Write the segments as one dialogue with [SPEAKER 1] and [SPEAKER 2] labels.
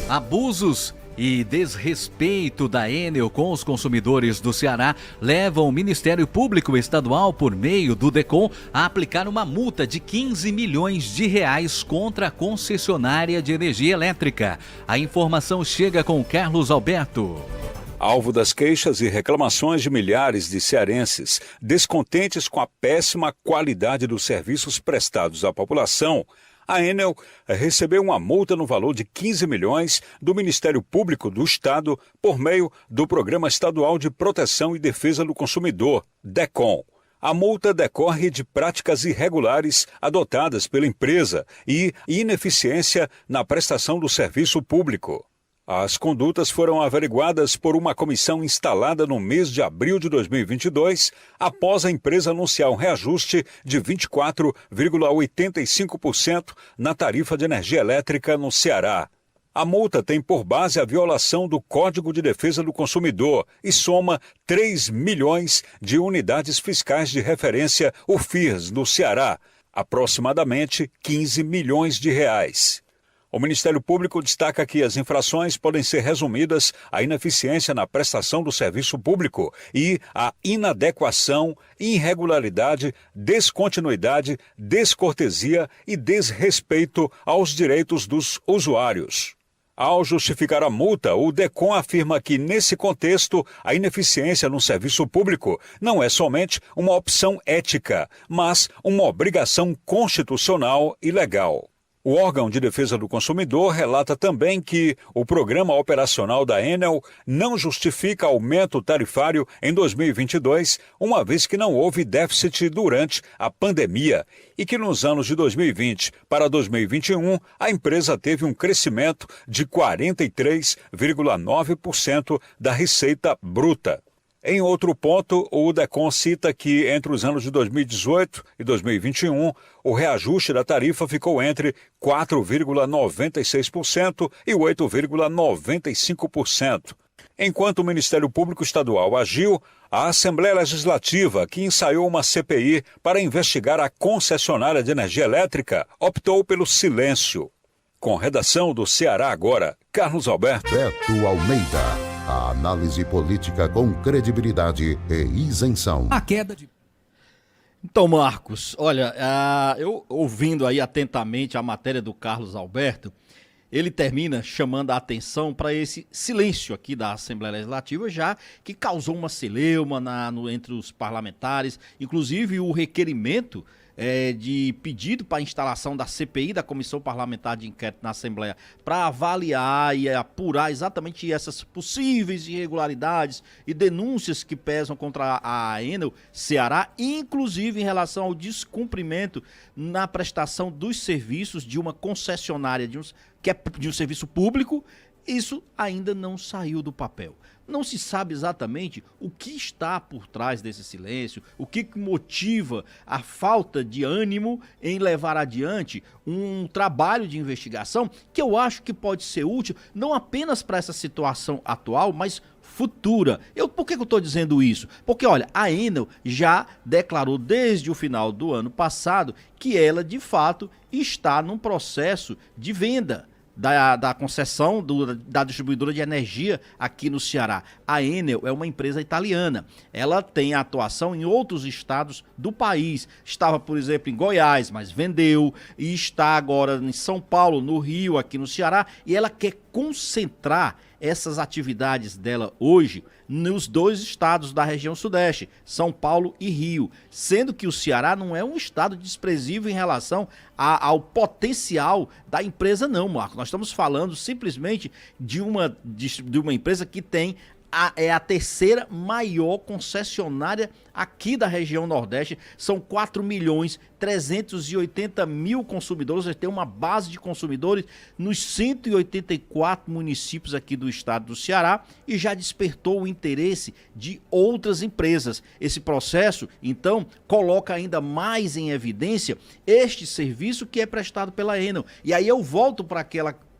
[SPEAKER 1] Abusos e desrespeito da Enel com os consumidores do Ceará levam o Ministério Público Estadual, por meio do DECOM, a aplicar uma multa de 15 milhões de reais contra a concessionária de energia elétrica. A informação chega com Carlos Alberto.
[SPEAKER 2] Alvo das queixas e reclamações de milhares de cearenses, descontentes com a péssima qualidade dos serviços prestados à população, a Enel recebeu uma multa no valor de 15 milhões do Ministério Público do Estado por meio do Programa Estadual de Proteção e Defesa do Consumidor, DECOM. A multa decorre de práticas irregulares adotadas pela empresa e ineficiência na prestação do serviço público. As condutas foram averiguadas por uma comissão instalada no mês de abril de 2022, após a empresa anunciar um reajuste de 24,85% na tarifa de energia elétrica no Ceará. A multa tem por base a violação do Código de Defesa do Consumidor e soma 3 milhões de unidades fiscais de referência, UFIRs, no Ceará, aproximadamente 15 milhões de reais. O Ministério Público destaca que as infrações podem ser resumidas à ineficiência na prestação do serviço público e à inadequação, irregularidade, descontinuidade, descortesia e desrespeito aos direitos dos usuários. Ao justificar a multa, o DECOM afirma que, nesse contexto, a ineficiência no serviço público não é somente uma opção ética, mas uma obrigação constitucional e legal. O órgão de defesa do consumidor relata também que o programa operacional da Enel não justifica aumento tarifário em 2022, uma vez que não houve déficit durante a pandemia e que nos anos de 2020 para 2021 a empresa teve um crescimento de 43,9% da receita bruta. Em outro ponto, o DECOM cita que entre os anos de 2018 e 2021, o reajuste da tarifa ficou entre 4,96% e 8,95%. Enquanto o Ministério Público Estadual agiu, a Assembleia Legislativa, que ensaiou uma CPI para investigar a concessionária de energia elétrica, optou pelo silêncio. Com redação do Ceará Agora, Carlos Alberto.
[SPEAKER 3] Beto Almeida. A análise política com credibilidade e isenção.
[SPEAKER 1] A queda de...
[SPEAKER 4] Então, Marcos, olha, eu ouvindo aí atentamente a matéria do Carlos Alberto, ele termina chamando a atenção para esse silêncio aqui da Assembleia Legislativa, já que causou uma celeuma entre os parlamentares, inclusive o requerimento de pedido para a instalação da CPI, da Comissão Parlamentar de Inquérito na Assembleia, para avaliar e apurar exatamente essas possíveis irregularidades e denúncias que pesam contra a Enel Ceará, inclusive em relação ao descumprimento na prestação dos serviços de uma concessionária de um serviço público. Isso ainda não saiu do papel. Não se sabe exatamente o que está por trás desse silêncio, o que motiva a falta de ânimo em levar adiante um trabalho de investigação que eu acho que pode ser útil não apenas para essa situação atual, mas futura. Por que eu estou dizendo isso? Porque, olha, a Enel já declarou desde o final do ano passado que ela, de fato, está num processo de venda da concessão da distribuidora de energia aqui no Ceará. A Enel é uma empresa italiana. Ela tem atuação em outros estados do país. Estava, por exemplo, em Goiás, mas vendeu. E está agora em São Paulo, no Rio, aqui no Ceará. E ela quer concentrar essas atividades dela hoje nos dois estados da região sudeste, São Paulo e Rio, sendo que o Ceará não é um estado desprezível em relação ao potencial da empresa não, Marco. Nós estamos falando simplesmente de uma empresa que tem é a terceira maior concessionária aqui da região Nordeste. São 4.380.000 consumidores. Tem uma base de consumidores nos 184 municípios aqui do estado do Ceará e já despertou o interesse de outras empresas. Esse processo, então, coloca ainda mais em evidência este serviço que é prestado pela Enel. E aí eu volto para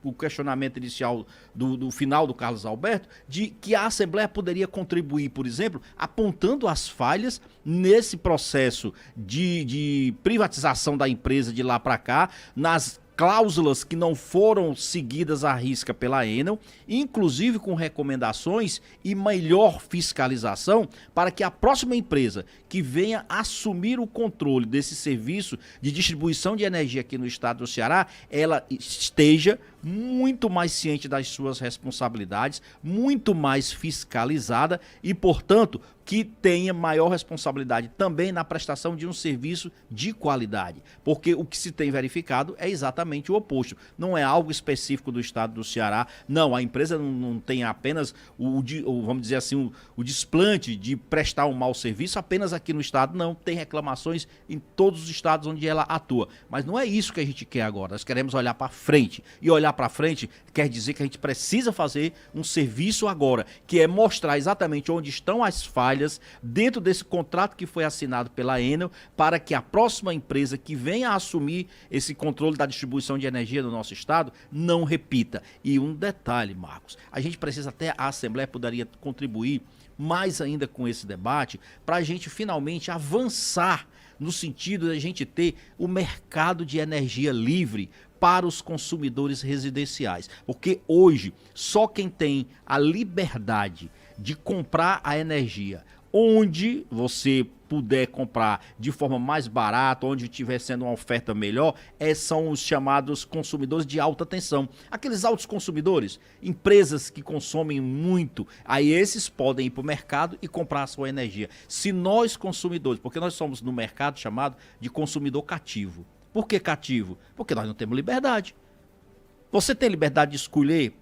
[SPEAKER 4] o questionamento inicial do final do Carlos Alberto, de que a Assembleia poderia contribuir, por exemplo, apontando as falhas nesse processo de privatização da empresa de lá para cá, nas cláusulas que não foram seguidas à risca pela Enel, inclusive com recomendações e melhor fiscalização para que a próxima empresa que venha assumir o controle desse serviço de distribuição de energia aqui no estado do Ceará, ela esteja muito mais ciente das suas responsabilidades, muito mais fiscalizada e, portanto, que tenha maior responsabilidade também na prestação de um serviço de qualidade. Porque o que se tem verificado é exatamente o oposto. Não é algo específico do estado do Ceará. Não, a empresa não tem apenas vamos dizer assim, o desplante de prestar um mau serviço apenas aqui no estado. Não, tem reclamações em todos os estados onde ela atua. Mas não é isso que a gente quer agora. Nós queremos olhar para frente. E olhar para frente quer dizer que a gente precisa fazer um serviço agora, que é mostrar exatamente onde estão as falhas dentro desse contrato que foi assinado pela Enel, para que a próxima empresa que venha a assumir esse controle da distribuição de energia do nosso estado não repita. E um detalhe, Marcos, a gente precisa, até a Assembleia poderia contribuir mais ainda com esse debate, para a gente finalmente avançar no sentido de a gente ter o mercado de energia livre para os consumidores residenciais. Porque hoje, só quem tem a liberdade de comprar a energia onde você puder comprar de forma mais barata, onde estiver sendo uma oferta melhor, são os chamados consumidores de alta tensão. Aqueles altos consumidores, empresas que consomem muito, aí esses podem ir para o mercado e comprar a sua energia. Se nós consumidores, porque nós somos no mercado chamado de consumidor cativo. Por que cativo? Porque nós não temos liberdade. Você tem liberdade de escolher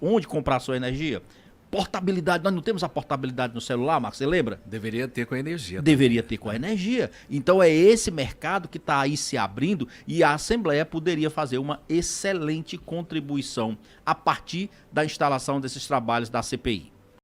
[SPEAKER 4] onde comprar a sua energia? Portabilidade, nós não temos a portabilidade no celular, Marcos, você lembra?
[SPEAKER 1] Deveria ter com a energia.
[SPEAKER 4] Deveria ter com a energia. Então é esse mercado que está aí se abrindo e a Assembleia poderia fazer uma excelente contribuição a partir da instalação desses trabalhos da CPI.